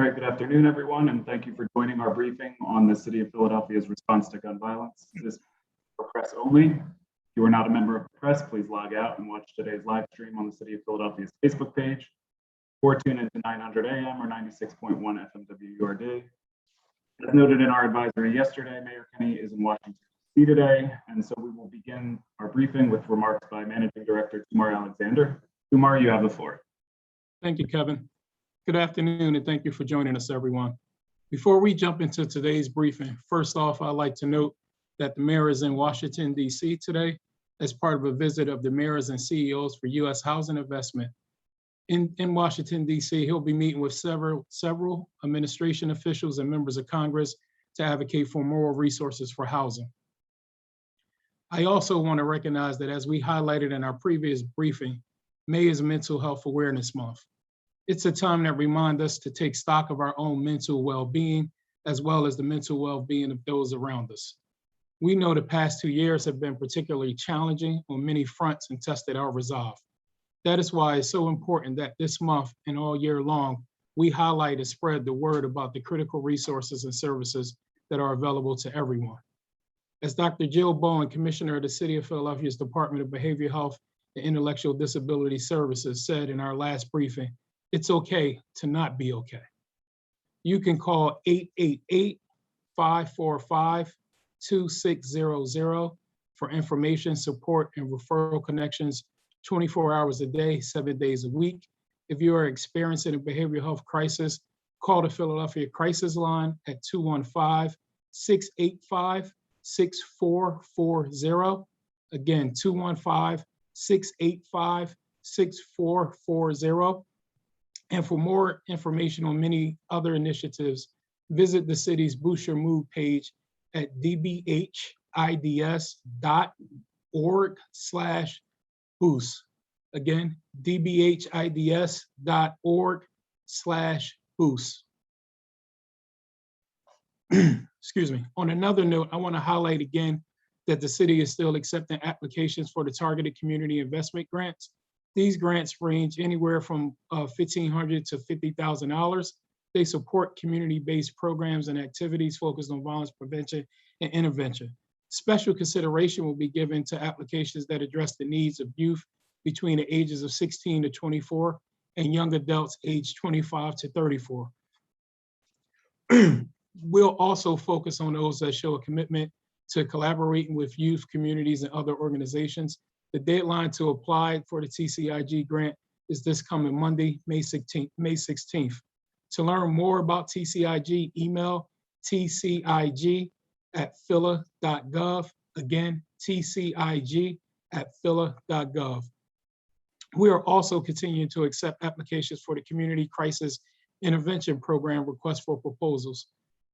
All right, good afternoon, everyone, and thank you for joining our briefing on the City of Philadelphia's response to gun violence. This is for press only. If you are not a member of the press, please log out and watch today's live stream on the City of Philadelphia's Facebook page, or tune into 900 AM or 96.1 FM WURD. As noted in our advisory yesterday, Mayor Kenny is in Washington, D.C. today, and so we will begin our briefing with remarks by Managing Director Kumar Alexander. Kumar, you have the floor. Thank you, Kevin. Good afternoon, and thank you for joining us, everyone. Before we jump into today's briefing, first off, I'd like to note that the mayor is in Washington, D.C. today as part of a visit of the mayors and CEOs for U.S. housing investment. In Washington, D.C., he'll be meeting with several administration officials and members of Congress to advocate for more resources for housing. I also want to recognize that, as we highlighted in our previous briefing, May is Mental Health Awareness Month. It's a time that reminds us to take stock of our own mental well-being, as well as the mental well-being of those around us. We know the past 2 years have been particularly challenging on many fronts and tested our resolve. That is why it's so important that this month and all year long, we highlight and spread the word about the critical resources and services that are available to everyone. As Dr. Jill Bowen, Commissioner of the City of Philadelphia's Department of Behavioral Health and Intellectual Disability Services, said in our last briefing, it's okay to not be okay. You can call 888-545-2600 for information, support, and referral connections 24 hours a day, 7 days a week. If you are experiencing a behavioral health crisis, call the Philadelphia Crisis Line at 215-685-6440. Again, 215-685-6440. And for more information on many other initiatives, visit the city's Boost Your Mood page at dbhids.org/boost. Again, dbhids.org/boost. Excuse me. On another note, I want to highlight again that the city is still accepting applications for the targeted community investment grants. These grants range anywhere from $1,500 to $50,000. They support community-based programs and activities focused on violence prevention and intervention. Special consideration will be given to applications that address the needs of youth between the ages of 16 to 24 and young adults aged 25 to 34. We'll also focus on those that show a commitment to collaborating with youth, communities, and other organizations. The deadline to apply for the TCIG grant is this coming Monday, May 16th. To learn more about TCIG, email tcig@phila.gov. Again, tcig@phila.gov. We are also continuing to accept applications for the Community Crisis Intervention Program request for proposals.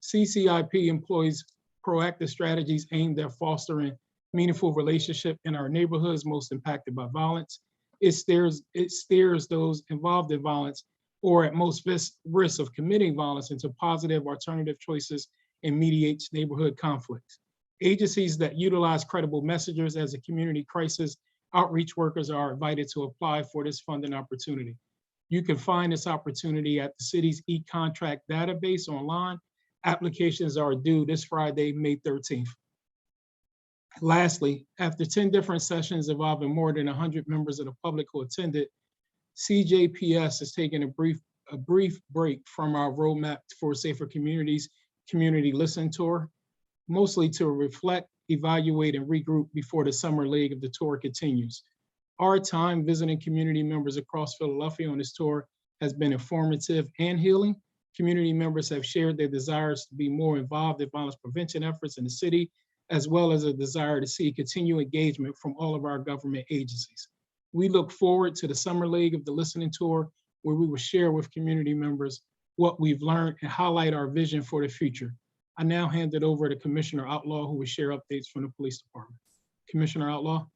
CCIP employs proactive strategies aimed at fostering meaningful relationship in our neighborhoods most impacted by violence. It steers those involved in violence or at most risk of committing violence into positive alternative choices and mediates neighborhood conflicts. Agencies that utilize credible messengers as a community crisis outreach workers are invited to apply for this funding opportunity. You can find this opportunity at the city's e-contract database online. Applications are due this Friday, May 13th. Lastly, after 10 different sessions involving more than 100 members of the public who attended, CJPS is taking a brief break from our Roadmap for Safer Communities community listen tour, mostly to reflect, evaluate, and regroup before the summer leg of the tour continues. Our time visiting community members across Philadelphia on this tour has been informative and healing. Community members have shared their desires to be more involved in violence prevention efforts in the city, as well as a desire to see continued engagement from all of our government agencies. We look forward to the summer leg of the listening tour, where we will share with community members what we've learned and highlight our vision for the future. I now hand it over to Commissioner Outlaw, who will share updates from the police department. Commissioner Outlaw.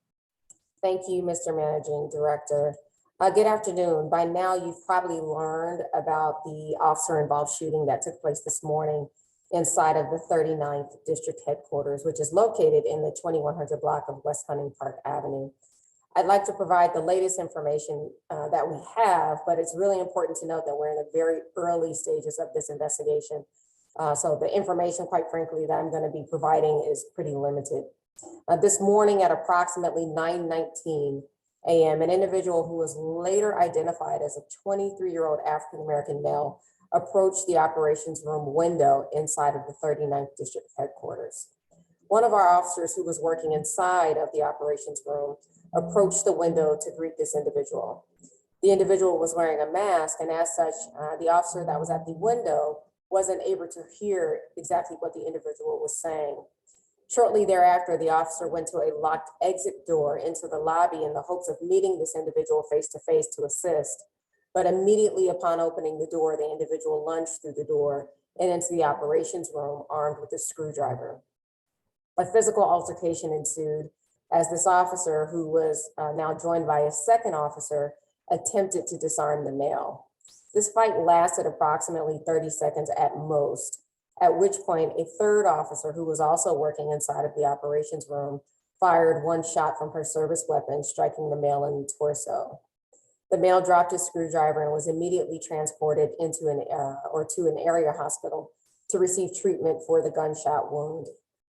Thank you, Mr. Managing Director. Good afternoon. By now, you've probably learned about the officer-involved shooting that took place this morning inside of the 39th District Headquarters, which is located in the 2100 block of West Hunting Park Avenue. I'd like to provide the latest information that we have, but it's really important to note that we're in the very early stages of this investigation. So the information, quite frankly, that I'm going to be providing is pretty limited. This morning at approximately 9:19 a.m., an individual who was later identified as a 23-year-old African-American male approached the operations room window inside of the 39th District Headquarters. One of our officers who was working inside of the operations room approached the window to greet this individual. The individual was wearing a mask, and as such, the officer that was at the window wasn't able to hear exactly what the individual was saying. Shortly thereafter, the officer went to a locked exit door into the lobby in the hopes of meeting this individual face-to-face to assist. But immediately upon opening the door, the individual lunged through the door and into the operations room armed with a screwdriver. A physical altercation ensued as this officer, who was now joined by a second officer, attempted to disarm the male. This fight lasted approximately 30 seconds at most, at which point a third officer, who was also working inside of the operations room, fired one shot from her service weapon, striking the male in the torso. The male dropped his screwdriver and was immediately transported into to an area hospital to receive treatment for the gunshot wound.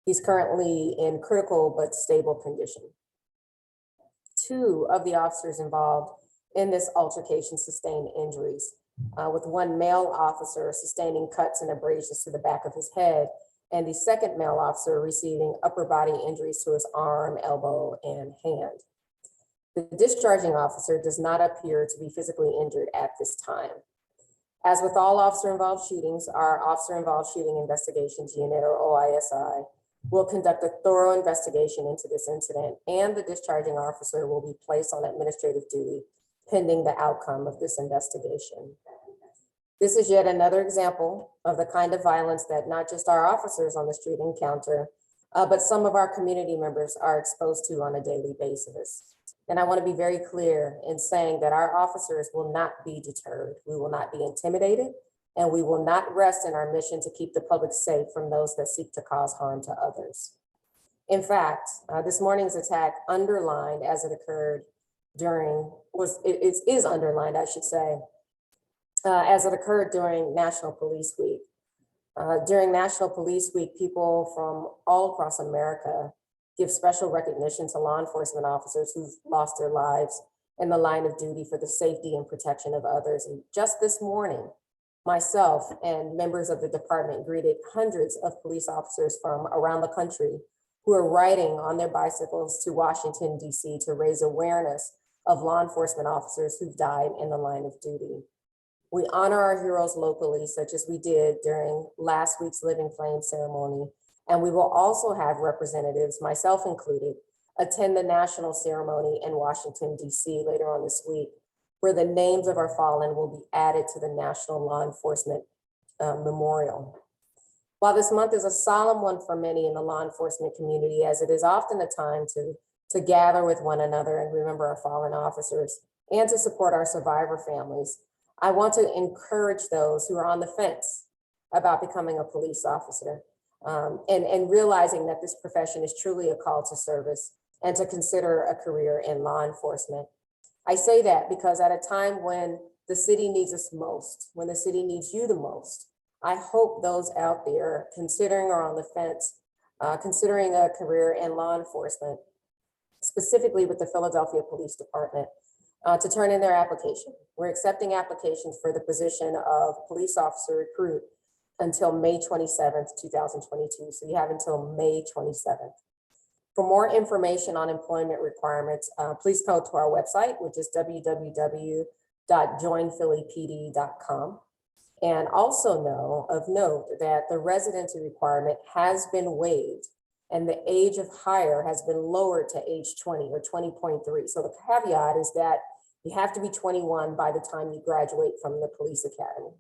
He's currently in critical but stable condition. Two of the officers involved in this altercation sustained injuries, with one male officer sustaining cuts and abrasions to the back of his head, and the second male officer receiving upper body injuries to his arm, elbow, and hand. The discharging officer does not appear to be physically injured at this time. As with all officer-involved shootings, our Officer-Involved Shooting Investigations Unit, or OISI, will conduct a thorough investigation into this incident, and the discharging officer will be placed on administrative duty pending the outcome of this investigation. This is yet another example of the kind of violence that not just our officers on the street encounter, but some of our community members are exposed to on a daily basis. And I want to be very clear in saying that our officers will not be deterred. We will not be intimidated, and we will not rest in our mission to keep the public safe from those that seek to cause harm to others. In fact, this morning's attack underlined as it occurred is underlined, I should say, as it occurred during National Police Week. During National Police Week, people from all across America give special recognition to law enforcement officers who've lost their lives in the line of duty for the safety and protection of others. And just this morning, myself and members of the department greeted hundreds of police officers from around the country who are riding on their bicycles to Washington, D.C. to raise awareness of law enforcement officers who've died in the line of duty. We honor our heroes locally, such as we did during last week's Living Flame ceremony, and we will also have representatives, myself included, attend the national ceremony in Washington, D.C. later on this week, where the names of our fallen will be added to the National Law Enforcement Memorial. While this month is a solemn one for many in the law enforcement community, as it is often a time to gather with one another and remember our fallen officers and to support our survivor families, I want to encourage those who are on the fence about becoming a police officer and realizing that this profession is truly a call to service and to consider a career in law enforcement. I say that because at a time when the city needs us most, when the city needs you the most, I hope those out there considering or on the fence, considering a career in law enforcement, specifically with the Philadelphia Police Department, to turn in their application. We're accepting applications for the position of police officer recruit until May 27th, 2022. So you have until May 27th. For more information on employment requirements, please go to our website, which is www.joinphillypd.com. And also note that the residency requirement has been waived and the age of hire has been lowered to age 20 or 20.3. So the caveat is that you have to be 21 by the time you graduate from the police academy.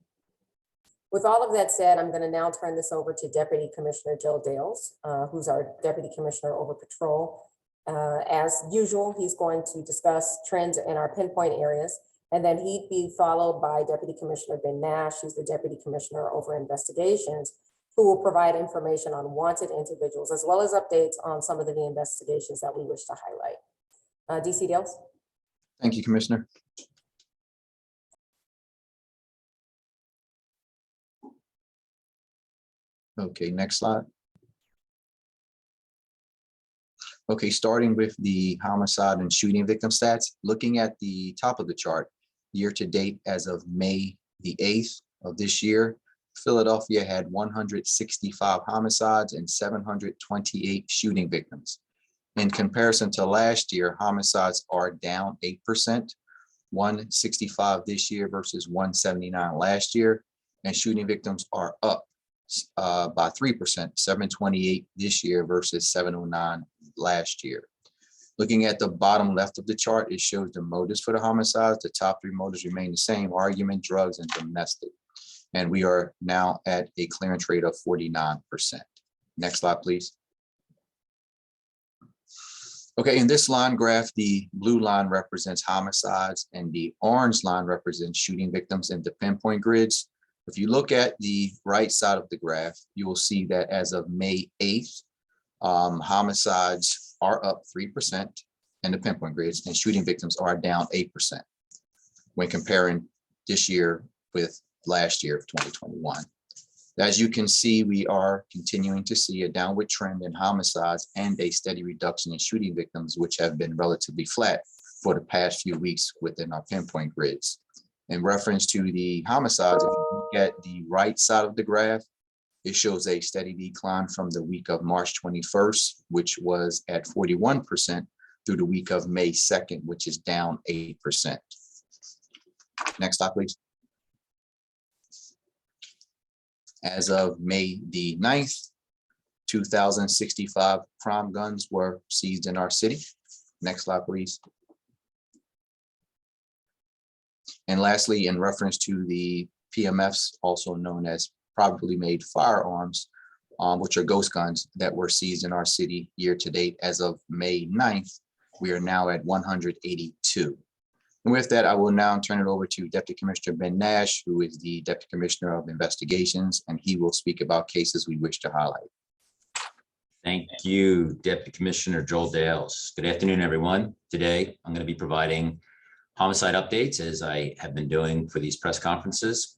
With all of that said, I'm going to now turn this over to Deputy Commissioner Joe Dales, who's our Deputy Commissioner over Patrol. As usual, he's going to discuss trends in our pinpoint areas, and then he'd be followed by Deputy Commissioner Ben Nash, who's the Deputy Commissioner over Investigations, who will provide information on wanted individuals, as well as updates on some of the investigations that we wish to highlight. DC Dales? Thank you, Commissioner. Okay, next slide. Okay, starting with the homicide and shooting victim stats, looking at the top of the chart, year to date as of May the 8th of this year, Philadelphia had 165 homicides and 728 shooting victims. In comparison to last year, homicides are down 8%, 165 this year versus 179 last year, and shooting victims are up by 3%, 728 this year versus 709 last year. Looking at the bottom left of the chart, it shows the motives for the homicides. The top three motives remain the same: argument, drugs, and domestic. And we are now at a clearance rate of 49%. Next slide, please. Okay, in this line graph, the blue line represents homicides and the orange line represents shooting victims in the pinpoint grids. If you look at the right side of the graph, you will see that as of May 8th, homicides are up 3% in the pinpoint grids and shooting victims are down 8% when comparing this year with last year of 2021. As you can see, we are continuing to see a downward trend in homicides and a steady reduction in shooting victims, which have been relatively flat for the past few weeks within our pinpoint grids. In reference to the homicides, if you look at the right side of the graph, it shows a steady decline from the week of March 21st, which was at 41%, through the week of May 2nd, which is down 8%. Next slide, please. As of May the 9th, 2,065 crime guns were seized in our city. Next slide, please. And lastly, in reference to the PMFs, also known as privately made firearms, which are ghost guns that were seized in our city year to date as of May 9th, we are now at 182. And with that, I will now turn it over to Deputy Commissioner Ben Nash, who is the Deputy Commissioner of Investigations, and he will speak about cases we wish to highlight. Thank you, Deputy Commissioner Joel Dales. Good afternoon, everyone. Today, I'm going to be providing homicide updates as I have been doing for these press conferences.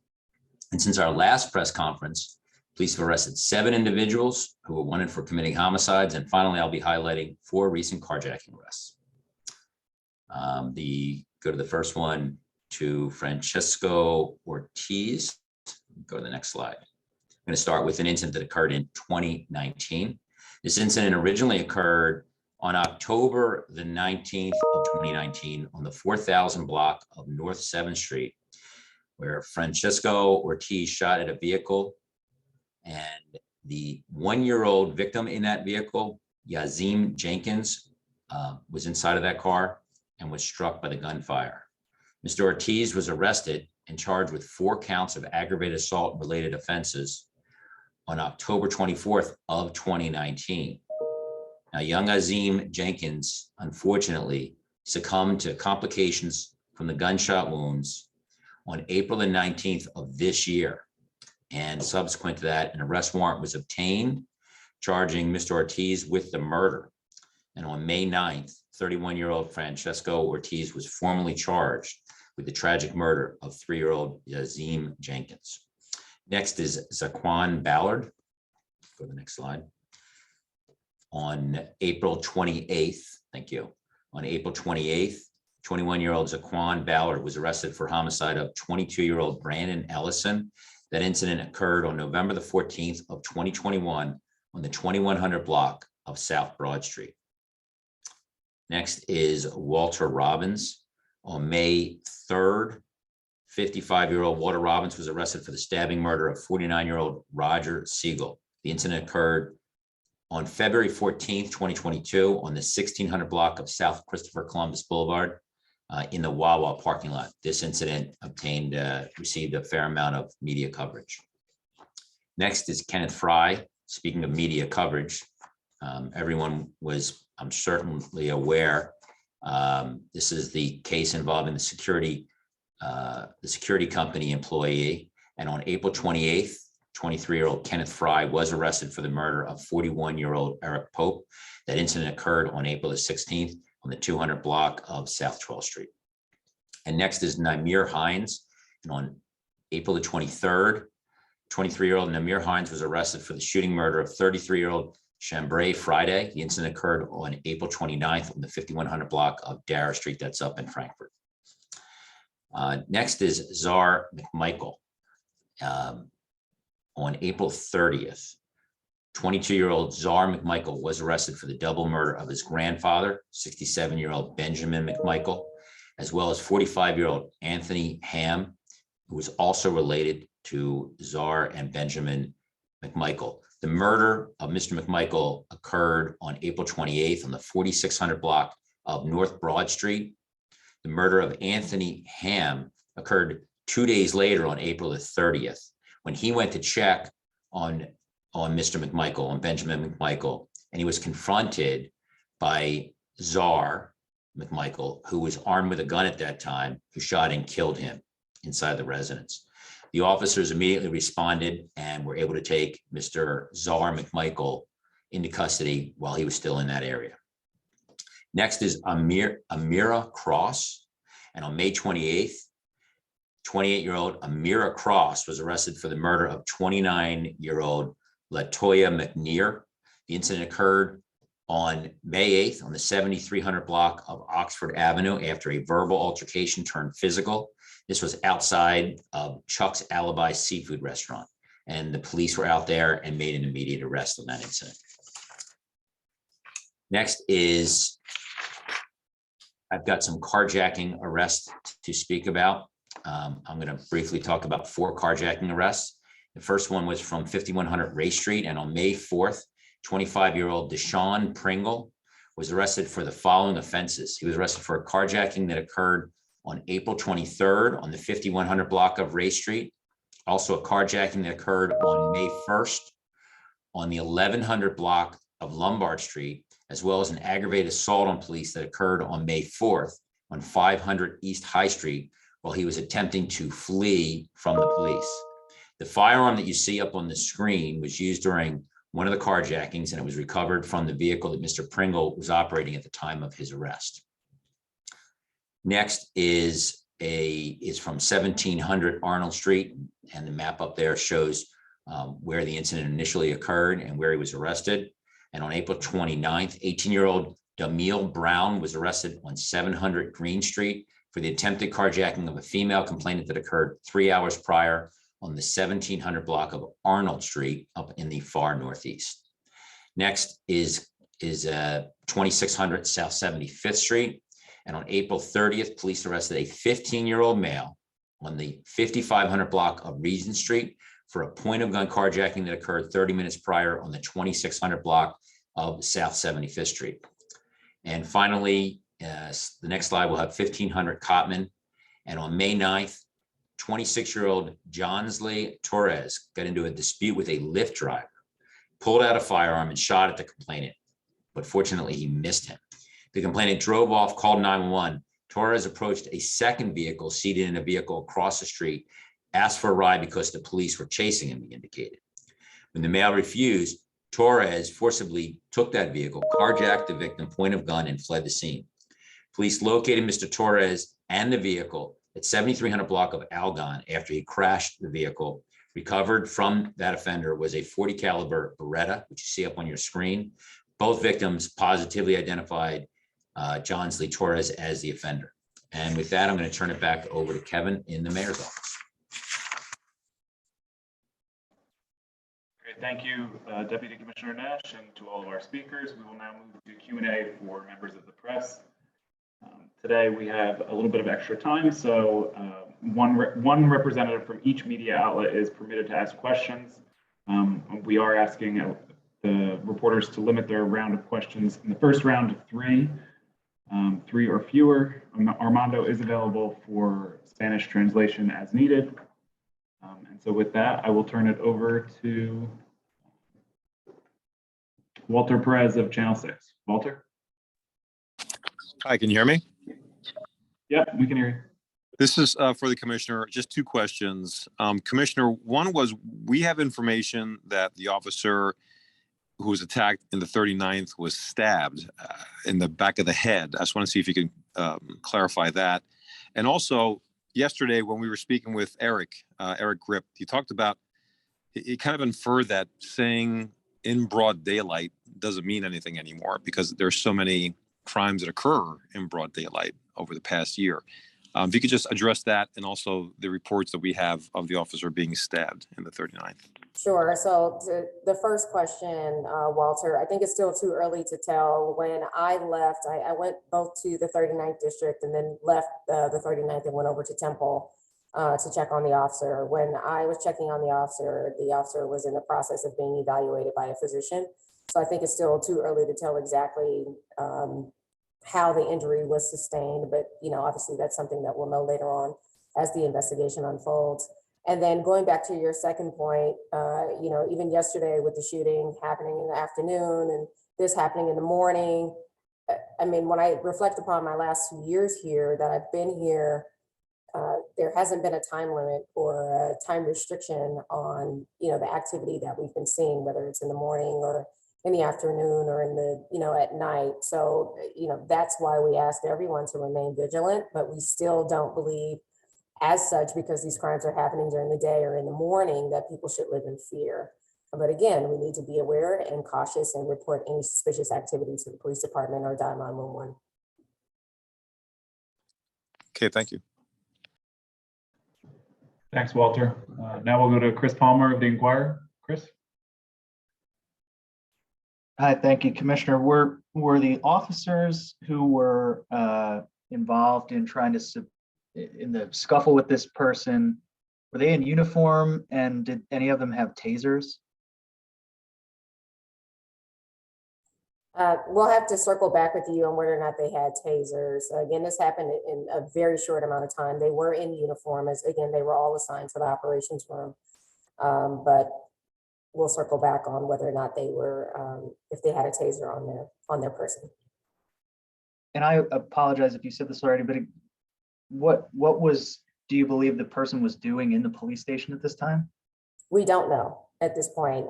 And since our last press conference, police have arrested 7 individuals who were wanted for committing homicides. And finally, I'll be highlighting 4 recent carjacking arrests. Go to the first one, to Francesco Ortiz. Go to the next slide. I'm going to start with an incident that occurred in 2019. This incident originally occurred on October the 19th of 2019 on the 4000 block of North 7th Street, where Francesco Ortiz shot at a vehicle, and the 1-year-old victim in that vehicle, Yazim Jenkins, was inside of that car and was struck by the gunfire. Mr. Ortiz was arrested and charged with 4 counts of aggravated assault related offenses on October 24th of 2019. Now, young Yazim Jenkins, unfortunately, succumbed to complications from the gunshot wounds on April the 19th of this year. And subsequent to that, an arrest warrant was obtained charging Mr. Ortiz with the murder. And on May 9th, 31-year-old Francesco Ortiz was formally charged with the tragic murder of 3-year-old Yazim Jenkins. Next is Zaquan Ballard. Go to the next slide. On April 28th, thank you. On April 28th, 21-year-old Zaquan Ballard was arrested for homicide of 22-year-old Brandon Ellison. That incident occurred on November the 14th of 2021 on the 2100 block of South Broad Street. Next is Walter Robbins. On May 3rd, 55-year-old Walter Robbins was arrested for the stabbing murder of 49-year-old Roger Siegel. The incident occurred on February 14th, 2022 on the 1600 block of South Christopher Columbus Boulevard in the Wawa parking lot. This incident received a fair amount of media coverage. Next is Kenneth Frye. Speaking of media coverage, everyone was, I'm certainly aware, this is the case involving the security company employee. And on April 28th, 23-year-old Kenneth Frye was arrested for the murder of 41-year-old Eric Pope. That incident occurred on April the 16th on the 200 block of South 12th Street. And next is Namir Hines. And on April the 23rd, 23-year-old Namir Hines was arrested for the shooting murder of 33-year-old Chambray Friday. The incident occurred on April 29th on the 5100 block of Dara Street, that's up in Frankfurt. Next is Czar Mcmichael. On April 30th, 22-year-old Czar Mcmichael was arrested for the double murder of his grandfather, 67-year-old Benjamin Mcmichael, as well as 45-year-old Anthony Ham, who was also related to Czar and Benjamin Mcmichael. The murder of Mr. Mcmichael occurred on April 28th on the 4600 block of North Broad Street. The murder of Anthony Ham occurred 2 days later on April the 30th, when he went to check on Mr. Mcmichael, on Benjamin Mcmichael, and he was confronted by Czar Mcmichael, who was armed with a gun at that time, who shot and killed him inside the residence. The officers immediately responded and were able to take Mr. Czar Mcmichael into custody while he was still in that area. Next is Amira Cross. And on May 28th, 28-year-old Amira Cross was arrested for the murder of 29-year-old Latoya Mcnair. The incident occurred on May 8th on the 7300 block of Oxford Avenue after a verbal altercation turned physical. This was outside of Chuck's Alibi Seafood Restaurant, and the police were out there and made an immediate arrest on that incident. Next is, I've got some carjacking arrests to speak about. I'm going to briefly talk about 4 carjacking arrests. The first one was from 5100 Ray Street, and on May 4th, 25-year-old Deshaun Pringle was arrested for the following offenses. He was arrested for a carjacking that occurred on April 23rd on the 5100 block of Ray Street. Also a carjacking that occurred on May 1st on the 1100 block of Lombard Street, as well as an aggravated assault on police that occurred on May 4th on 500 East High Street while he was attempting to flee from the police. The firearm that you see up on the screen was used during one of the carjackings, and it was recovered from the vehicle that Mr. Pringle was operating at the time of his arrest. Next is from 1700 Arnold Street, and the map up there shows where the incident initially occurred and where he was arrested. And on April 29th, 18-year-old Damil Brown was arrested on 700 Green Street for the attempted carjacking of a female complainant that occurred 3 hours prior on the 1700 block of Arnold Street up in the far northeast. Next is 2600 South 75th Street. And on April 30th, police arrested a 15-year-old male on the 5500 block of Regent Street for a point of gun carjacking that occurred 30 minutes prior on the 2600 block of South 75th Street. And finally, the next slide will have 1500 Cotman. And on May 9th, 26-year-old Johnsley Torres got into a dispute with a Lyft driver, pulled out a firearm and shot at the complainant, but fortunately he missed him. The complainant drove off, called 911. Torres approached a second vehicle seated in a vehicle across the street, asked for a ride because the police were chasing him, he indicated. When the male refused, Torres forcibly took that vehicle, carjacked the victim, point of gun, and fled the scene. Police located Mr. Torres and the vehicle at 7300 block of Algon after he crashed the vehicle. Recovered from that offender was a .40 caliber Beretta, which you see up on your screen. Both victims positively identified Johnsley Torres as the offender. And with that, I'm going to turn it back over to Kevin in the mayor's office. Great, thank you, Deputy Commissioner Nash, and to all of our speakers. We will now move to Q&A for members of the press. Today we have a little bit of extra time, so one representative from each media outlet is permitted to ask questions. We are asking the reporters to limit their round of questions in the first round to 3 or fewer. Armando is available for Spanish translation as needed. And so with that, I will turn it over to Walter Perez of Channel 6. Walter? Hi, can you hear me? Yep, we can hear you. This is for the commissioner. Just 2 questions. Commissioner, one was, we have information that the officer who was attacked in the 39th was stabbed in the back of the head. I just want to see if you can clarify that. And also, yesterday when we were speaking with Eric Grip, he talked about, he kind of inferred that saying in broad daylight doesn't mean anything anymore because there's so many crimes that occur in broad daylight over the past year. If you could just address that and also the reports that we have of the officer being stabbed in the 39th. Sure. So to the first question, Walter, I think it's still too early to tell. When I left, I went both to the 39th district and then left the 39th and went over to Temple to check on the officer. When I was checking on the officer was in the process of being evaluated by a physician. So I think it's still too early to tell exactly how the injury was sustained, but obviously that's something that we'll know later on as the investigation unfolds. And then going back to your second point, even yesterday with the shooting happening in the afternoon and this happening in the morning, I mean, when I reflect upon my last 2 years here that I've been here, there hasn't been a time limit or a time restriction on, the activity that we've been seeing, whether it's in the morning or in the afternoon or in the, at night. So, that's why we ask everyone to remain vigilant, but we still don't believe as such, because these crimes are happening during the day or in the morning, that people should live in fear. But again, we need to be aware and cautious and report any suspicious activity to the police department or dial 911. Okay, thank you. Thanks, Walter. Now we'll go to Chris Palmer of the Inquirer. Chris? Hi, thank you, Commissioner. Were the officers who were involved in in the scuffle with this person, were they in uniform, and did any of them have tasers? We'll have to circle back with you on whether or not they had tasers. Again, this happened in a very short amount of time. They were in uniform, as again, they were all assigned to the operations room. But we'll circle back on whether or not they were, if they had a taser on their person. And I apologize if you said this already, but what do you believe the person was doing in the police station at this time? We don't know at this point.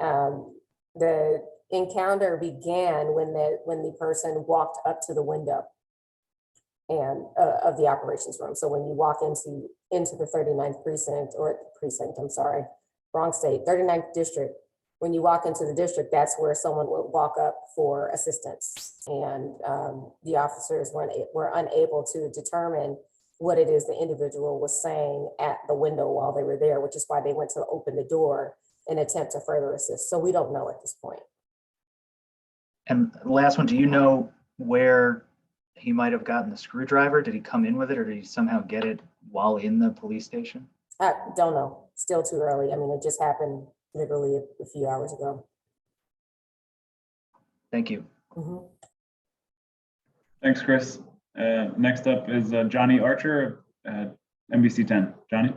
The encounter began when the person walked up to the window and of the operations room. So when you walk into the 39th precinct, I'm sorry, wrong state, 39th district, when you walk into the district, that's where someone would walk up for assistance. And the officers were unable to determine what it is the individual was saying at the window while they were there, which is why they went to open the door and attempt to further assist. So we don't know at this point. And the last one, do you know where he might have gotten the screwdriver? Did he come in with it, or did he somehow get it while in the police station? I don't know. Still too early. I mean, it just happened literally a few hours ago. Thank you. Mm-hmm. Thanks, Chris. Next up is Johnny Archer at NBC 10. Johnny?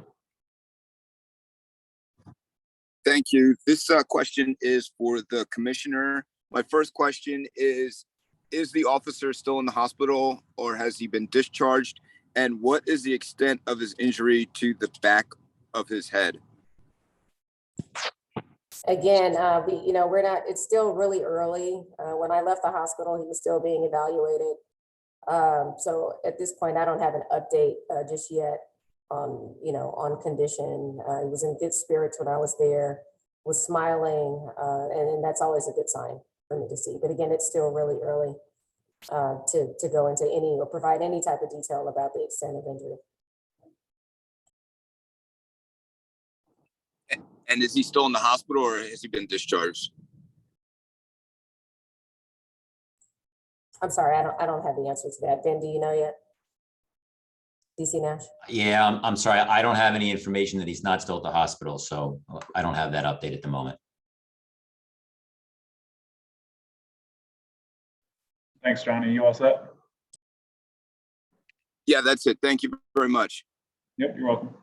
Thank you. This question is for the commissioner. My first question is the officer still in the hospital, or has he been discharged? And what is the extent of his injury to the back of his head? Again, we're not, it's still really early. When I left the hospital, he was still being evaluated. So at this point, I don't have an update just yet on condition. He was in good spirits when I was there, was smiling, and that's always a good sign for me to see. But again, it's still really early to go into any or provide any type of detail about the extent of injury. And is he still in the hospital, or has he been discharged? I'm sorry, I don't have the answer to that. Ben, do you know yet? DC Nash? Yeah, I'm sorry. I don't have any information that he's not still at the hospital, so I don't have that update at the moment. Thanks, Johnny. You all set? Yeah, that's it. Thank you very much. Yep, you're welcome.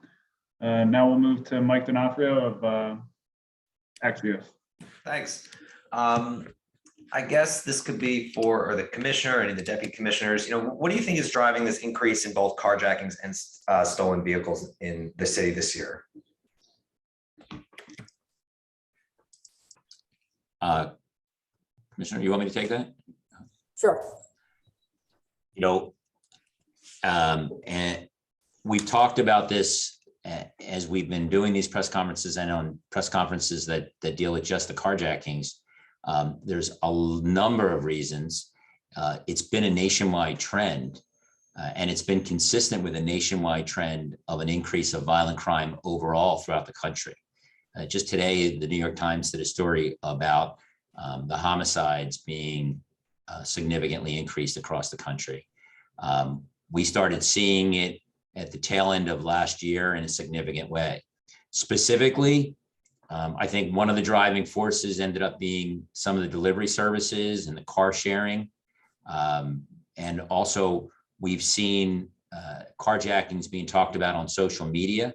Now we'll move to Mike D'Onofrio of Axios. Thanks. I guess this could be for the commissioner and the deputy commissioners. What do you think is driving this increase in both carjackings and stolen vehicles in the city this year? Commissioner, you want me to take that? Sure. You know, and we've talked about this as we've been doing these press conferences and on press conferences that deal with just the carjackings. There's a number of reasons. It's been a nationwide trend, and it's been consistent with a nationwide trend of an increase of violent crime overall throughout the country. Just today, the New York Times did a story about the homicides being significantly increased across the country. We started seeing it at the tail end of last year in a significant way. Specifically, I think one of the driving forces ended up being some of the delivery services and the car sharing. And also we've seen carjackings being talked about on social media.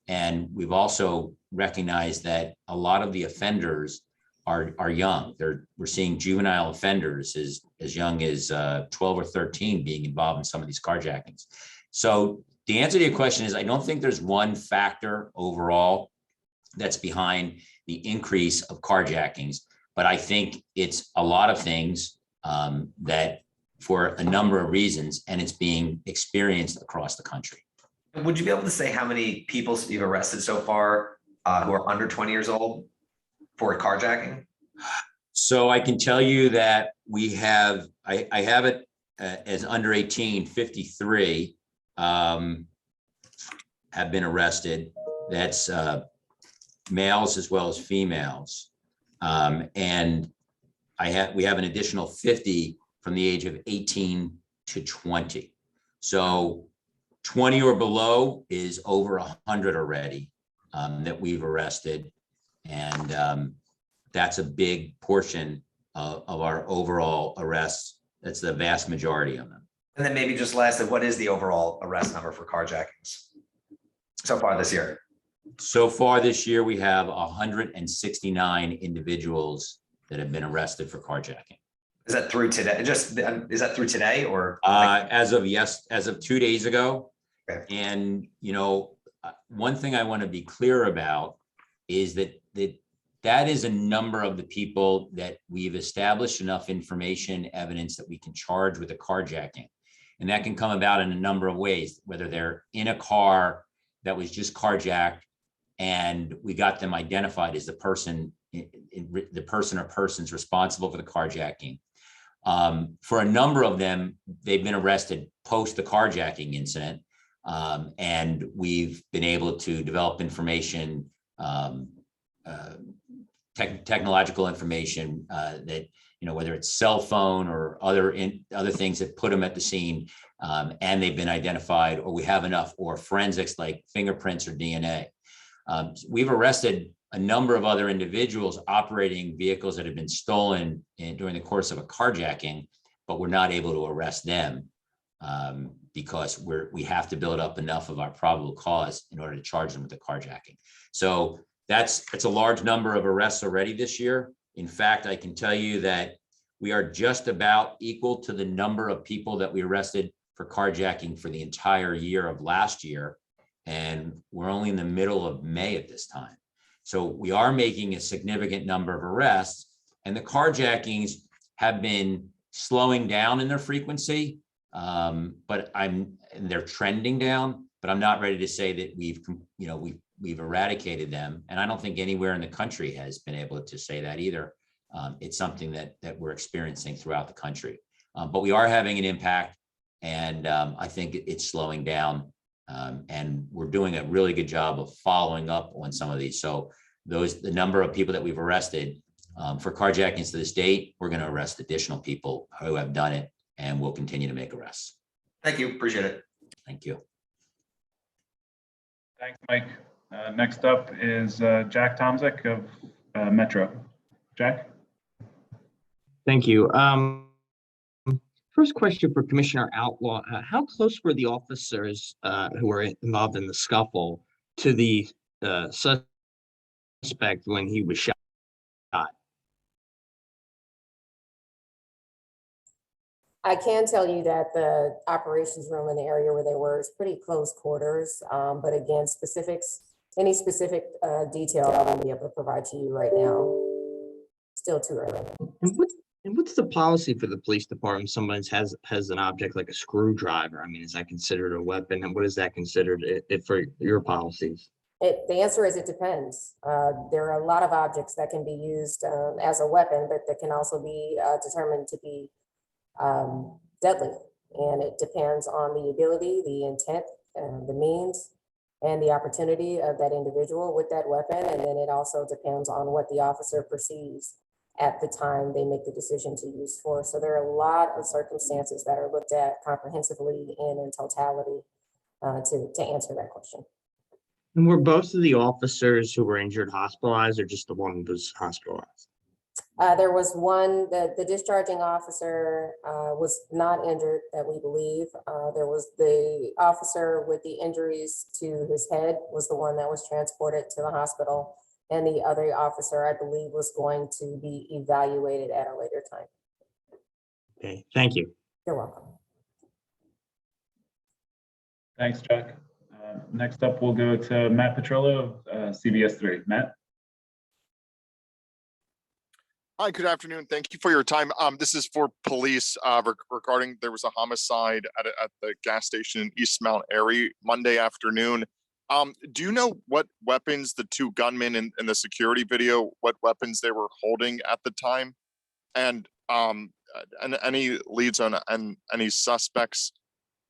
And we've also recognized that a lot of the offenders are young. We're seeing juvenile offenders as young as 12 or 13 being involved in some of these carjackings. So the answer to your question is, I don't think there's one factor overall that's behind the increase of carjackings, but I think it's a lot of things that for a number of reasons, and it's being experienced across the country. Would you be able to say how many people you've arrested so far who are under 20 years old for carjacking? So I can tell you that we have, I have it as under 18, 53 have been arrested. That's males as well as females. And we have an additional 50 from the age of 18 to 20. So 20 or below is over 100 already that we've arrested. And that's a big portion of our overall arrests. That's the vast majority of them. And then maybe just lastly, what is the overall arrest number for carjackings so far this year? So far this year, we have 169 individuals that have been arrested for carjacking. Is that through today? Is that through today or? As of 2 days ago. Okay. And, you know, one thing I want to be clear about is that is a number of the people that we've established enough information, evidence that we can charge with a carjacking. And that can come about in a number of ways, whether they're in a car that was just carjacked and we got them identified as the person or persons responsible for the carjacking. For a number of them, they've been arrested post the carjacking incident. And we've been able to develop information, technological information that, you know, whether it's cell phone or other things that put them at the scene, and they've been identified, or we have enough, or forensics like fingerprints or DNA. We've arrested a number of other individuals operating vehicles that have been stolen during the course of a carjacking, but we're not able to arrest them because we have to build up enough of our probable cause in order to charge them with the carjacking. So it's a large number of arrests already this year. In fact, I can tell you that we are just about equal to the number of people that we arrested for carjacking for the entire year of last year. And we're only in the middle of May at this time. So we are making a significant number of arrests, and the carjackings have been slowing down in their frequency, but they're trending down, but I'm not ready to say that we've eradicated them. And I don't think anywhere in the country has been able to say that either. It's something that we're experiencing throughout the country, but we are having an impact, and I think it's slowing down. And we're doing a really good job of following up on some of these. So the number of people that we've arrested for carjackings to this date, we're going to arrest additional people who have done it, and we'll continue to make arrests. Thank you. Appreciate it. Thank you. Thanks, Mike. Next up is Jack Tomzik of Metro. Jack? Thank you. First question for Commissioner Outlaw. How close were the officers who were involved in the scuffle to the suspect when he was shot? I can tell you that the operations room in the area where they were is pretty close quarters. But again, any specific detail I won't be able to provide to you right now. Still too early. And And what's the policy for the police department? Someone has an object like a screwdriver. I mean, is that considered a weapon? And what is that considered for your policies? The answer is it depends. There are a lot of objects that can be used as a weapon, but that can also be determined to be deadly. And it depends on the ability, the intent, the means, and the opportunity of that individual with that weapon. And then it also depends on what the officer perceives at the time they make the decision to use force. So there are a lot of circumstances that are looked at comprehensively and in totality to answer that question. And were both of the officers who were injured hospitalized, or just the one who was hospitalized? There was one, the discharging officer was not injured that we believe. There was the officer with the injuries to his head was the one that was transported to the hospital. And the other officer, I believe, was going to be evaluated at a later time. Okay, thank you. You're welcome. Thanks, Jack. Next up, we'll go to Matt Petrillo of CBS 3. Matt? Hi, good afternoon. Thank you for your time. This is for police regarding there was a homicide at the gas station in East Mount Airy Monday afternoon. Do you know what weapons the two gunmen in the security video, what weapons they were holding at the time? And any leads on and any suspects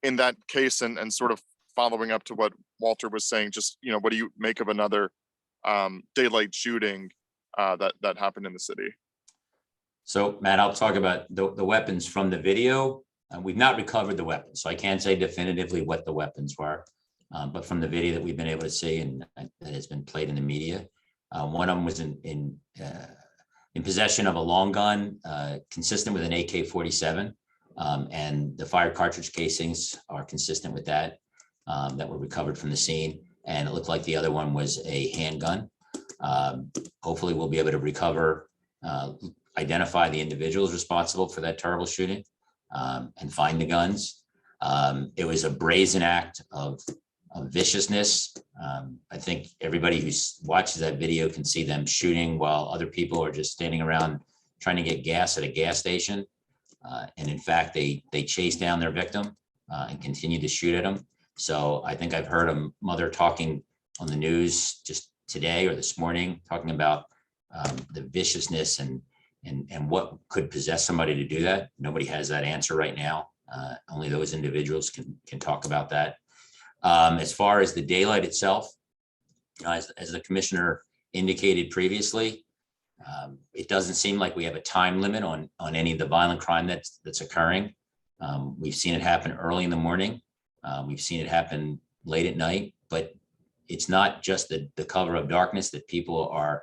in that case, and sort of following up to what Walter was saying, just, you know, what do you make of another daylight shooting that happened in the city? So Matt, I'll talk about the weapons from the video. We've not recovered the weapons, so I can't say definitively what the weapons were. But from the video that we've been able to see and that has been played in the media, one of them was in possession of a long gun consistent with an AK-47, and the fired cartridge casings are consistent with that that were recovered from the scene. And it looked like the other one was a handgun. Hopefully we'll be able to recover, identify the individuals responsible for that terrible shooting, and find the guns. It was a brazen act of viciousness. I think everybody who watches that video can see them shooting while other people are just standing around trying to get gas at a gas station. And in fact, they chased down their victim and continued to shoot at him. So I think I've heard a mother talking on the news just today or this morning, talking about the viciousness and what could possess somebody to do that. Nobody has that answer right now. Only those individuals can talk about that. As far as the daylight itself, you know, as the commissioner indicated previously, it doesn't seem like we have a time limit on any of the violent crime that's occurring. We've seen it happen early in the morning. We've seen it happen late at night, but it's not just the cover of darkness that people are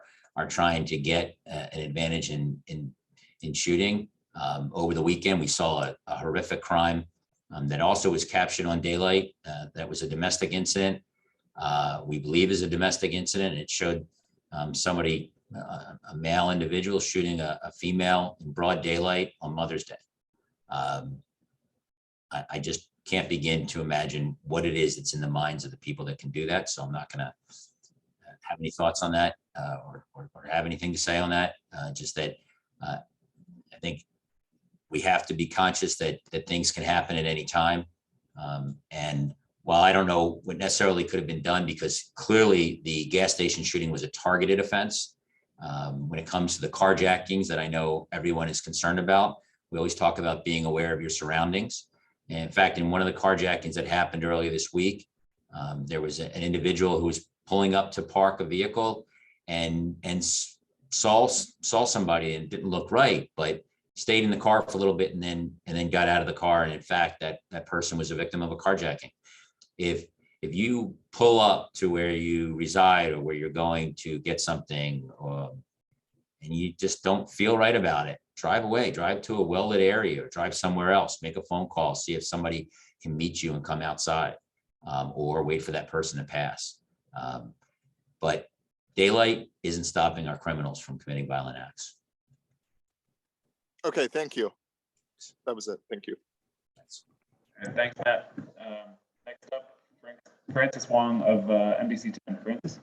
trying to get an advantage in shooting. Over the weekend, we saw a horrific crime that also was captured on daylight. That was a domestic incident. We believe is a domestic incident. It showed somebody, a male individual shooting a female in broad daylight on Mother's Day. I just can't begin to imagine what it is that's in the minds of the people that can do that. So I'm not gonna have any thoughts on that or have anything to say on that. Just that I think we have to be conscious that things can happen at any time. And while I don't know what necessarily could have been done, because clearly the gas station shooting was a targeted offense, when it comes to the carjackings that I know everyone is concerned about, we always talk about being aware of your surroundings. And in fact, in one of the carjackings that happened earlier this week, there was an individual who was pulling up to park a vehicle and saw somebody and didn't look right, but stayed in the car for a little bit and then got out of the car. And in fact, that person was a victim of a carjacking. If you pull up to where you reside or where you're going to get something, and you just don't feel right about it, drive away, drive to a well-lit area or drive somewhere else, make a phone call, see if somebody can meet you and come outside, or wait for that person to pass. But daylight isn't stopping our criminals from committing violent acts. Okay, thank you. That was it. Thank you. And thanks, Matt. Next up, Francis Wong of NBC 10. Francis.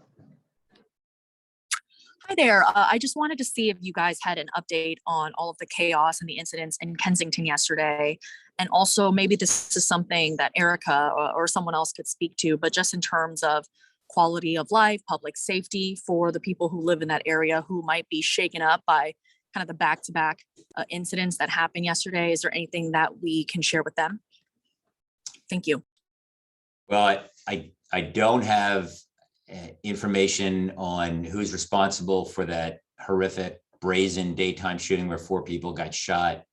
Hi there. I just wanted to see if you guys had an update on all of the chaos and the incidents in Kensington yesterday. And also maybe this is something that Erica or someone else could speak to, but just in terms of quality of life, public safety for the people who live in that area who might be shaken up by kind of the back-to-back incidents that happened yesterday. Is there anything that we can share with them? Thank you. Well, I don't have information on who's responsible for that horrific brazen daytime shooting where 4 people got shot.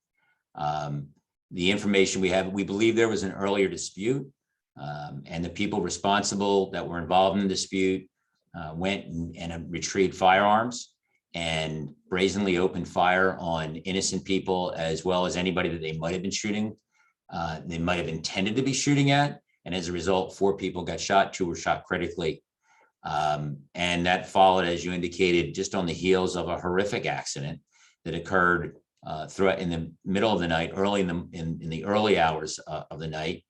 The information we have, we believe there was an earlier dispute, and the people responsible that were involved in the dispute went and retrieved firearms and brazenly opened fire on innocent people as well as anybody that they might have been shooting. They might have intended to be shooting at, and as a result, 4 people got shot, 2 were shot critically. And that followed, as you indicated, just on the heels of a horrific accident that occurred throughout in the middle of the night, early in the early hours of the night.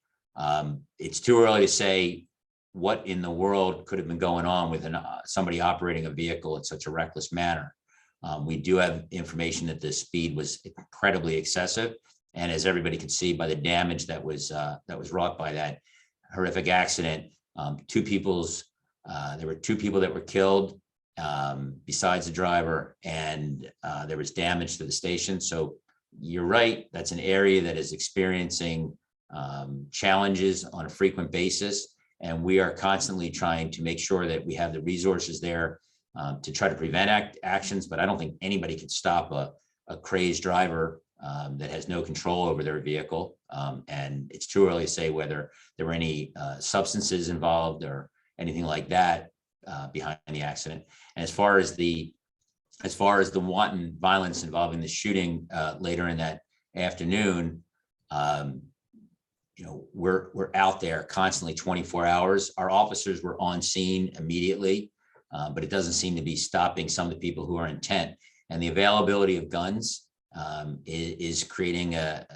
It's too early to say what in the world could have been going on with somebody operating a vehicle in such a reckless manner. We do have information that the speed was incredibly excessive, and as everybody could see by the damage that was wrought by that horrific accident, there were 2 people that were killed besides the driver, and there was damage to the station. So you're right, that's an area that is experiencing challenges on a frequent basis, and we are constantly trying to make sure that we have the resources there to try to prevent actions. But I don't think anybody could stop a crazed driver that has no control over their vehicle, and it's too early to say whether there were any substances involved or anything like that behind the accident. And as far as the wanton violence involving the shooting later in that afternoon, we're out there constantly 24 hours. Our officers were on scene immediately, but it doesn't seem to be stopping some of the people who are intent. And the availability of guns is creating a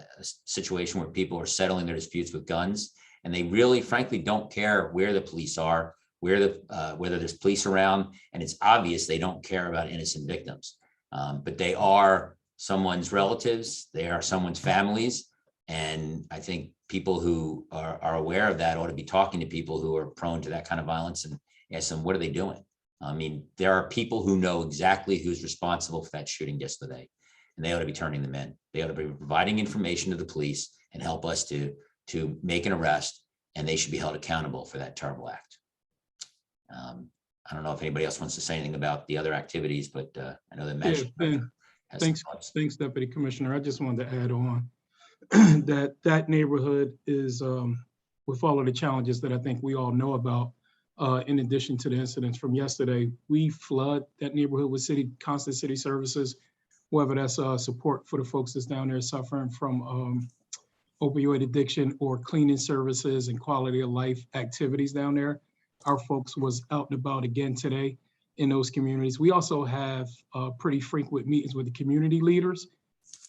situation where people are settling their disputes with guns. And they really, frankly, don't care where the police are, whether there's police around, and it's obvious they don't care about innocent victims. But they are someone's relatives, they are someone's families, and I think people who are aware of that ought to be talking to people who are prone to that kind of violence and ask them, what are they doing? I mean, there are people who know exactly who's responsible for that shooting yesterday, and they ought to be turning them in. They ought to be providing information to the police and help us to make an arrest, and they should be held accountable for that terrible act. I don't know if anybody else wants to say anything about the other activities, but I know that Magistrate has some thoughts. Thanks, Deputy Commissioner. I just wanted to add on that neighborhood is with all of the challenges that I think we all know about. In addition to the incidents from yesterday, we flood that neighborhood with constant city services, whether that's support for the folks that's down there suffering from opioid addiction or cleaning services and quality of life activities down there. Our folks was out and about again today in those communities. We also have pretty frequent meetings with the community leaders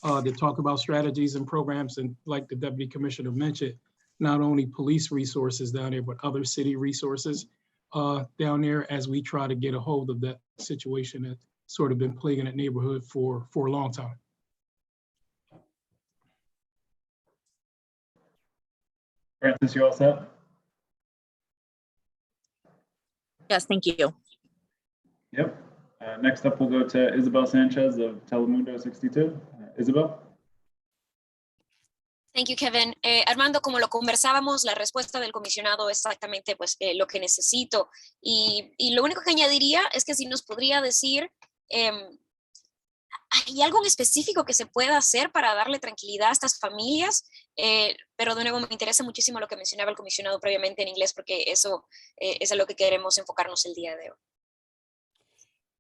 to talk about strategies and programs. And like the Deputy Commissioner mentioned, not only police resources down there, but other city resources down there as we try to get a hold of that situation that sort of been plaguing that neighborhood for a long time. Francis, you all set? Yes, thank you. Yep. Next up, we'll go to Isabel Sanchez of Telemundo 62. Isabel. Thank you, Kevin. Armando, como lo conversábamos, la respuesta del comisionado es exactamente pues, lo que necesito. Y lo único que añadiría es que si nos podría decir, ¿hay algo en específico que se pueda hacer para darle tranquilidad a estas familias? Pero de nuevo me interesa muchísimo lo que mencionaba el comisionado previamente en inglés, porque eso es a lo que queremos enfocarnos el día de hoy.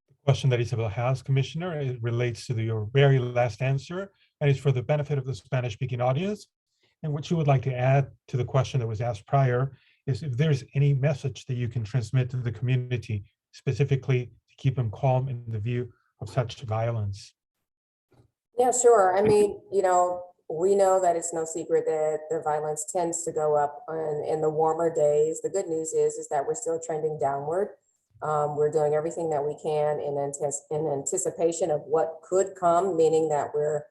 The question that Isabel has, Commissioner, it relates to your very last answer, and is for the benefit of the Spanish-speaking audience. And what you would like to add to the question that was asked prior is if there's any message that you can transmit to the community, specifically to keep them calm in the view of such violence. Yeah, sure. I mean, we know that it's no secret that the violence tends to go up in the warmer days. The good news is that we're still trending downward. We're doing everything that we can in anticipation of what could come, meaning that we're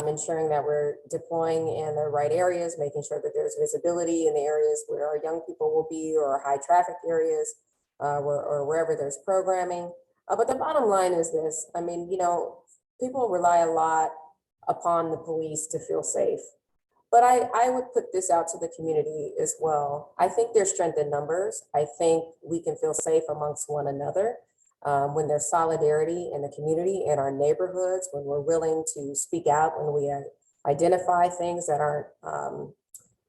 ensuring that we're deploying in the right areas, making sure that there's visibility in the areas where our young people will be or high traffic areas or wherever there's programming. But the bottom line is this, I mean, you know, people rely a lot upon the police to feel safe. But I would put this out to the community as well. I think there's strength in numbers. I think we can feel safe amongst one another when there's solidarity in the community, in our neighborhoods, when we're willing to speak out, when we identify things that aren't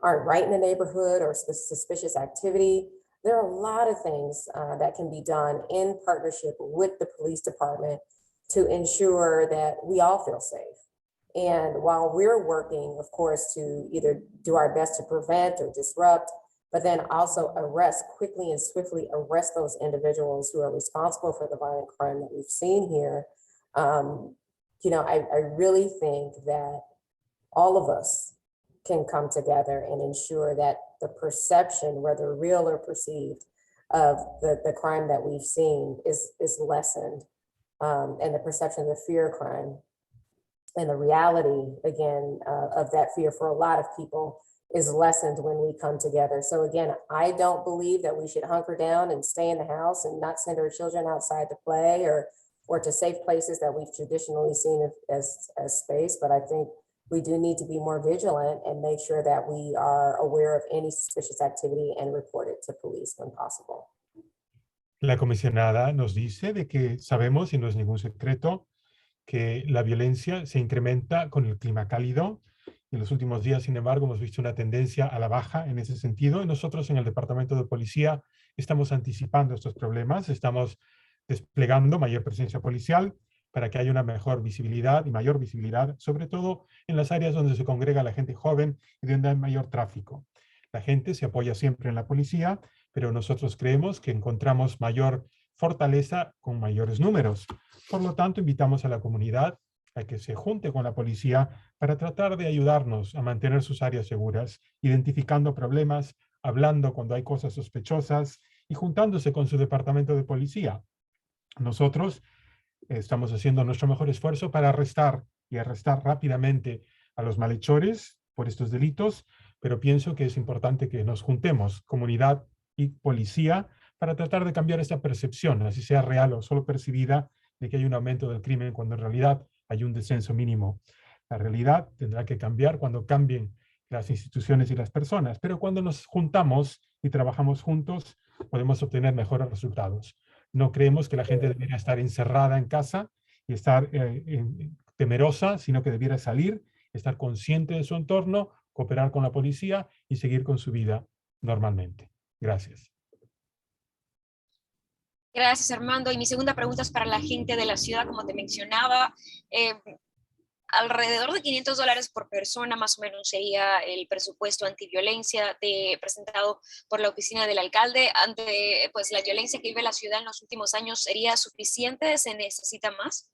right in the neighborhood or suspicious activity. There are a lot of things that can be done in partnership with the police department to ensure that we all feel safe. And while we're working, of course, to either do our best to prevent or disrupt, but then also quickly and swiftly arrest those individuals who are responsible for the violent crime that we've seen here. You know, I really think that all of us can come together and ensure that the perception, whether real or perceived, of the crime that we've seen is lessened, and the perception of the fear of crime and the reality, again, of that fear for a lot of people is lessened when we come together. So again, I don't believe that we should hunker down and stay in the house and not send our children outside to play or to safe places that we've traditionally seen as space. But I think we do need to be more vigilant and make sure that we are aware of any suspicious activity and report it to police when possible. La comisionada nos dice de que sabemos, y no es ningún secreto, que la violencia se incrementa con el clima cálido. En los últimos días, sin embargo, hemos visto una tendencia a la baja en ese sentido. Y nosotros en el Departamento de Policía estamos anticipando estos problemas, estamos desplegando mayor presencia policial para que haya una mejor visibilidad y mayor visibilidad, sobre todo en las áreas donde se congrega la gente joven y donde hay mayor tráfico. La gente se apoya siempre en la policía, pero nosotros creemos que encontramos mayor fortaleza con mayores números. Por lo tanto, invitamos a la comunidad a que se junte con la policía para tratar de ayudarnos a mantener sus áreas seguras, identificando problemas, hablando cuando hay cosas sospechosas y juntándose con su departamento de policía. Nosotros estamos haciendo nuestro mejor esfuerzo para arrestar rápidamente a los malhechores por estos delitos, pero pienso que es importante que nos juntemos, comunidad y policía, para tratar de cambiar esta percepción, así sea real o solo percibida, de que hay un aumento del crimen cuando en realidad hay un descenso mínimo. La realidad tendrá que cambiar cuando cambien las instituciones y las personas, pero cuando nos juntamos y trabajamos juntos, podemos obtener mejores resultados. No creemos que la gente debería estar encerrada en casa y estar temerosa, sino que debiera salir, estar consciente de su entorno, cooperar con la policía y seguir con su vida normalmente. Gracias. Gracias, Armando. Y mi segunda pregunta es para la gente de la ciudad, como te mencionaba. Alrededor de $500 por persona más o menos sería el presupuesto antiviolencia presentado por la oficina del alcalde. Ante pues, la violencia que vive la ciudad en los últimos años, ¿sería suficiente? ¿Se necesita más?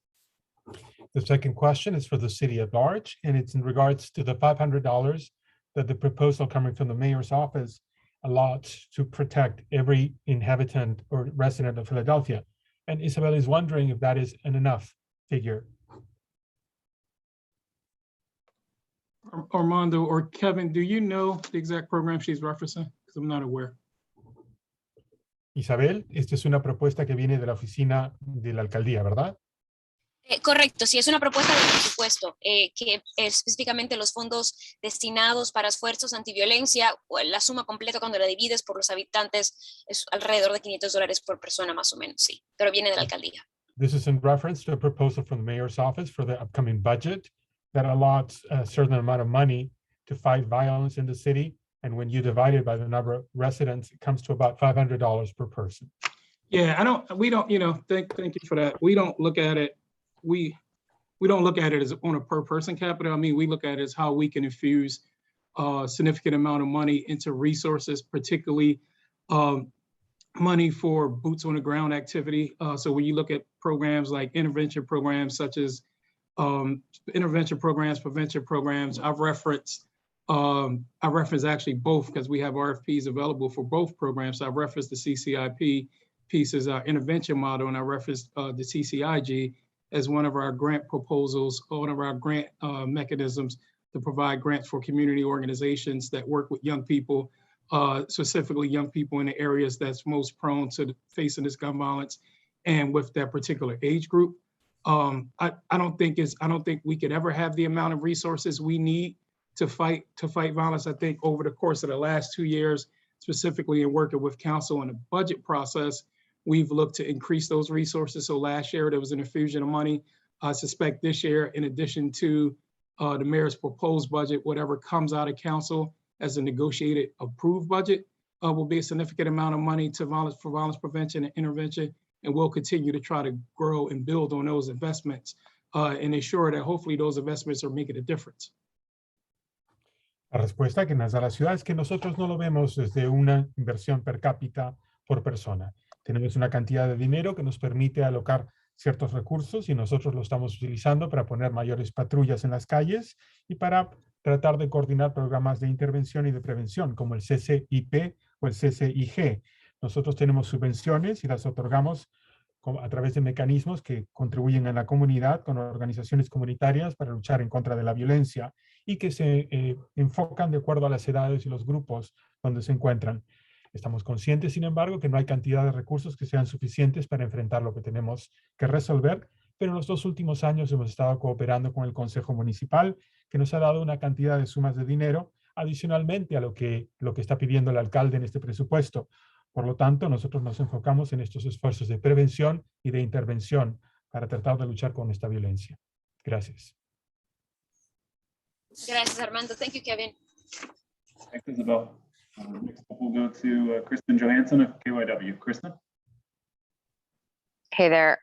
The second question is for the city at large, and it's in regards to the $500 that the proposal coming from the mayor's office allots to protect every inhabitant or resident of Philadelphia. And Isabel is wondering if that is an enough figure. Armando or Kevin, do you know the exact program she's referencing? Because I'm not aware. Isabel, esta es una propuesta que viene de la oficina de la alcaldía, ¿verdad? Correcto, sí, es una propuesta de presupuesto que específicamente los fondos destinados para esfuerzos antiviolencia, la suma completa cuando la divides por los habitantes es alrededor de $500 por persona más o menos, sí, pero viene de la alcaldía. This is in reference to a proposal from the mayor's office for the upcoming budget that allots a certain amount of money to fight violence in the city. And when you divide it by the number of residents, it comes to about $500 per person. Yeah, we don't, you know, thank you for that. We don't look at it. We don't look at it as on a per person capita. I mean, we look at it as how we can infuse a significant amount of money into resources, particularly money for boots on the ground activity. So when you look at programs like intervention programs, such as intervention programs, prevention programs, I've referenced actually both because we have RFPs available for both programs. So I've referenced the CCIP, piece is our intervention model, and I referenced the TCIG as one of our grant proposals, one of our grant mechanisms to provide grants for community organizations that work with young people, specifically young people in the areas that's most prone to facing this gun violence and with that particular age group. I don't think we could ever have the amount of resources we need to fight violence. I think over the course of the last 2 years, specifically in working with council in the budget process, we've looked to increase those resources. So last year there was an infusion of money. I suspect this year, in addition to the mayor's proposed budget, whatever comes out of council as a negotiated approved budget will be a significant amount of money to for violence prevention and intervention. And we'll continue to try to grow and build on those investments and ensure that hopefully those investments are making a difference. La respuesta que nos da la ciudad es que nosotros no lo vemos desde una inversión per cápita por persona. Tenemos una cantidad de dinero que nos permite alocar ciertos recursos y nosotros lo estamos utilizando para poner mayores patrullas en las calles y para tratar de coordinar programas de intervención y de prevención como el CCIP o el CCIG. Nosotros tenemos subvenciones y las otorgamos a través de mecanismos que contribuyen en la comunidad con organizaciones comunitarias para luchar en contra de la violencia y que se enfocan de acuerdo a las edades y los grupos donde se encuentran. Estamos conscientes, sin embargo, que no hay cantidad de recursos que sean suficientes para enfrentar lo que tenemos que resolver, pero en los 2 últimos años hemos estado cooperando con el Consejo Municipal, que nos ha dado una cantidad de sumas de dinero adicionalmente a lo que está pidiendo el alcalde en este presupuesto. Por lo tanto, nosotros nos enfocamos en estos esfuerzos de prevención y de intervención para tratar de luchar con esta violencia. Gracias. Gracias, Armando. Thank you, Kevin. Thanks, Isabel. Next up, we'll go to Kristen Johansson of KYW. Kristen? Hey there.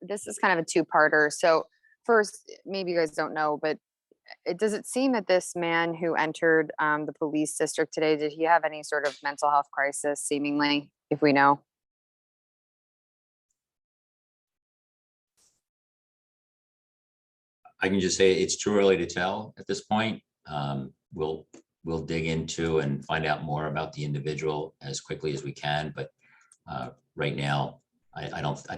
This is kind of a two-parter. So first, maybe you guys don't know, but does it seem that this man who entered the police district today, did he have any sort of mental health crisis, seemingly, if we know? I can just say it's too early to tell at this point. We'll dig into and find out more about the individual as quickly as we can. But right now, I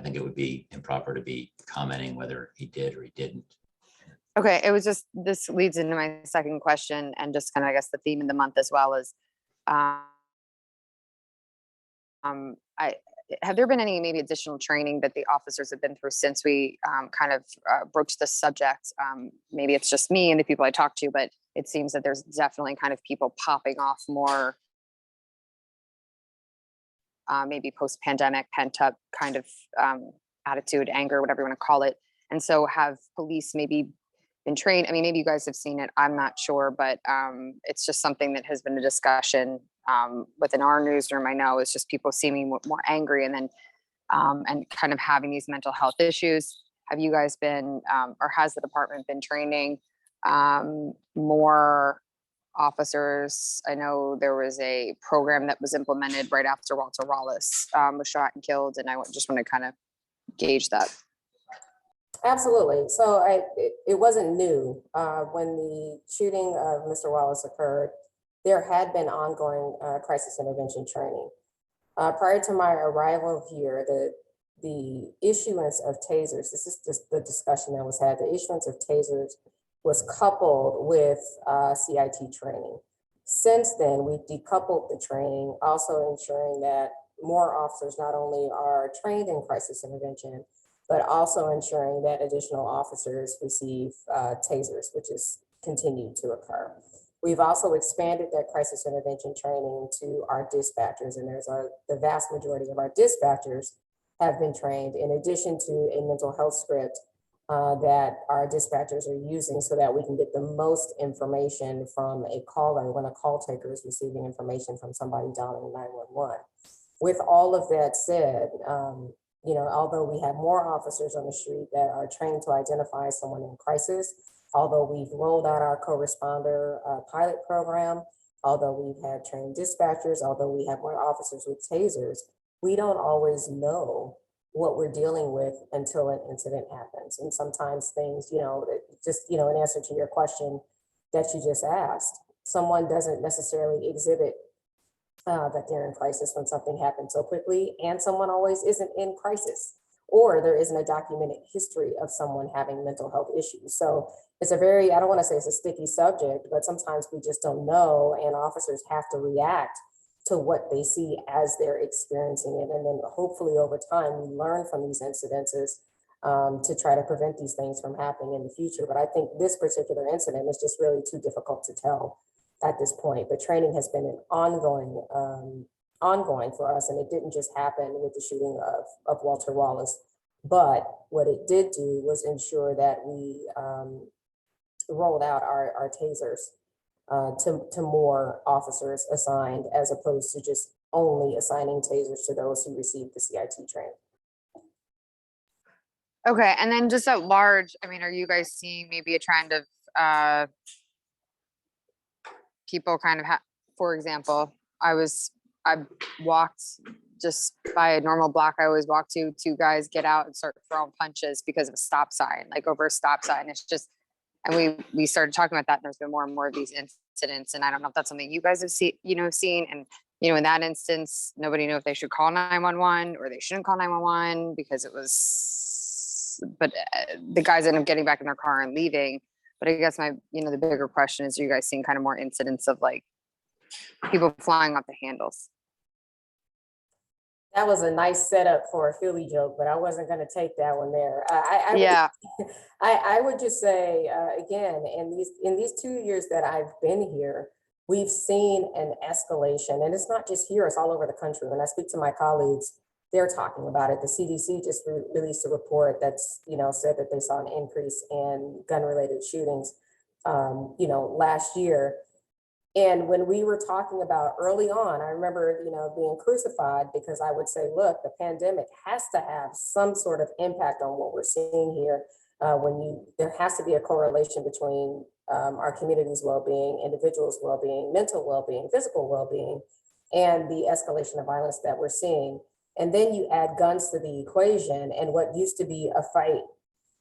think it would be improper to be commenting whether he did or he didn't. Okay, it was just, this leads into my second question and just kind of, I guess, the theme of the month as well is, have there been any maybe additional training that the officers have been through since we kind of broached this subject? Maybe it's just me and the people I talk to, but it seems that there's definitely kind of people popping off more maybe post-pandemic pent-up kind of attitude, anger, whatever you want to call it. And so have police maybe been trained? I mean, maybe you guys have seen it, I'm not sure, but it's just something that has been a discussion within our newsroom. I know it's just people seeming more angry and then and kind of having these mental health issues. Have you guys been, or has the department been training more officers? I know there was a program that was implemented right after Walter Wallace was shot and killed, and I just want to kind of gauge that. Absolutely. So it wasn't new. When the shooting of Mr. Wallace occurred, there had been ongoing crisis intervention training. Prior to my arrival here, the issuance of tasers, this is just the discussion that was had, the issuance of tasers was coupled with CIT training. Since then, we've decoupled the training, also ensuring that more officers not only are trained in crisis intervention, but also ensuring that additional officers receive tasers, which is continued to occur. We've also expanded that crisis intervention training to our dispatchers, and the vast majority of our dispatchers have been trained, in addition to a mental health script that our dispatchers are using so that we can get the most information from a caller when a call taker is receiving information from somebody dialing 911. With all of that said, you know, although we have more officers on the street that are trained to identify someone in crisis, although we've rolled out our co-responder pilot program, although we've had trained dispatchers, although we have more officers with tasers, we don't always know what we're dealing with until an incident happens. And sometimes things, you know, just, you know, in answer to your question that you just asked, someone doesn't necessarily exhibit that they're in crisis when something happens so quickly, and someone always isn't in crisis, or there isn't a documented history of someone having mental health issues. So it's a very, I don't want to say it's a sticky subject, but sometimes we just don't know, and officers have to react to what they see as they're experiencing it. And then hopefully over time, we learn from these incidences to try to prevent these things from happening in the future. But I think this particular incident is just really too difficult to tell at this point. But training has been an ongoing for us, and it didn't just happen with the shooting of Walter Wallace. But what it did do was ensure that we rolled out our tasers to more officers assigned, as opposed to just only assigning tasers to those who received the CIT training. Okay, and then just at large, I mean, are you guys seeing maybe a trend of people kind of, for example, I walked just by a normal block I always walk to, two guys get out and start throwing punches because of a stop sign, like over a stop sign. It's just, and we started talking about that, and there's been more and more of these incidents, and I don't know if that's something you guys have seen, and in that instance, nobody knew if they should call 911 or they shouldn't call 911 because it was, but the guys ended up getting back in their car and leaving. But I guess the bigger question is, are you guys seeing kind of more incidents of like people flying off the handles? That was a nice setup for a Philly joke, but I wasn't going to take that one there. I would just say, again, in these 2 years that I've been here, we've seen an escalation, and it's not just here, it's all over the country. When I speak to my colleagues, they're talking about it. The CDC just released a report that's, said that they saw an increase in gun-related shootings, last year. And when we were talking about early on, I remember, being crucified because I would say, look, the pandemic has to have some sort of impact on what we're seeing here. There has to be a correlation between our community's well-being, individuals' well-being, mental well-being, physical well-being, and the escalation of violence that we're seeing. And then you add guns to the equation, and what used to be a fight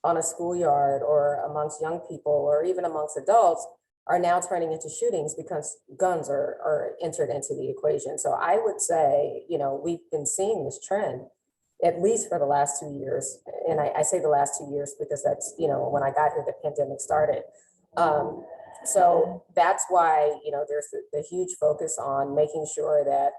on a schoolyard or amongst young people or even amongst adults are now turning into shootings because guns are entered into the equation. So I would say, we've been seeing this trend at least for the last 2 years. And I say the last 2 years because that's, when I got here, the pandemic started. So that's why, there's the huge focus on making sure that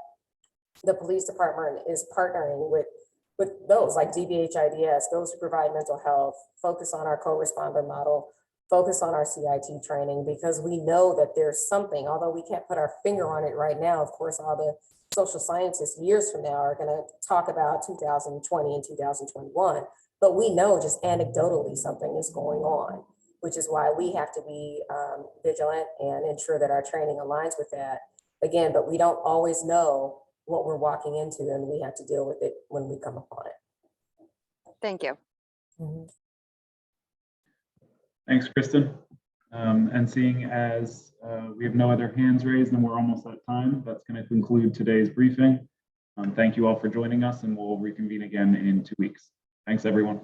the police department is partnering with those like DBH-IDS, those who provide mental health, focus on our co-responder model, focus on our CIT training, because we know that there's something, although we can't put our finger on it right now. Of course, all the social scientists years from now are going to talk about 2020 and 2021, but we know just anecdotally something is going on, which is why we have to be vigilant and ensure that our training aligns with that. Again, but we don't always know what we're walking into, and we have to deal with it when we come upon it. Thank you. Mm-hmm. Thanks, Kristen. And seeing as we have no other hands raised and we're almost at time, that's going to conclude today's briefing. Thank you all for joining us, and we'll reconvene again in 2 weeks. Thanks, everyone.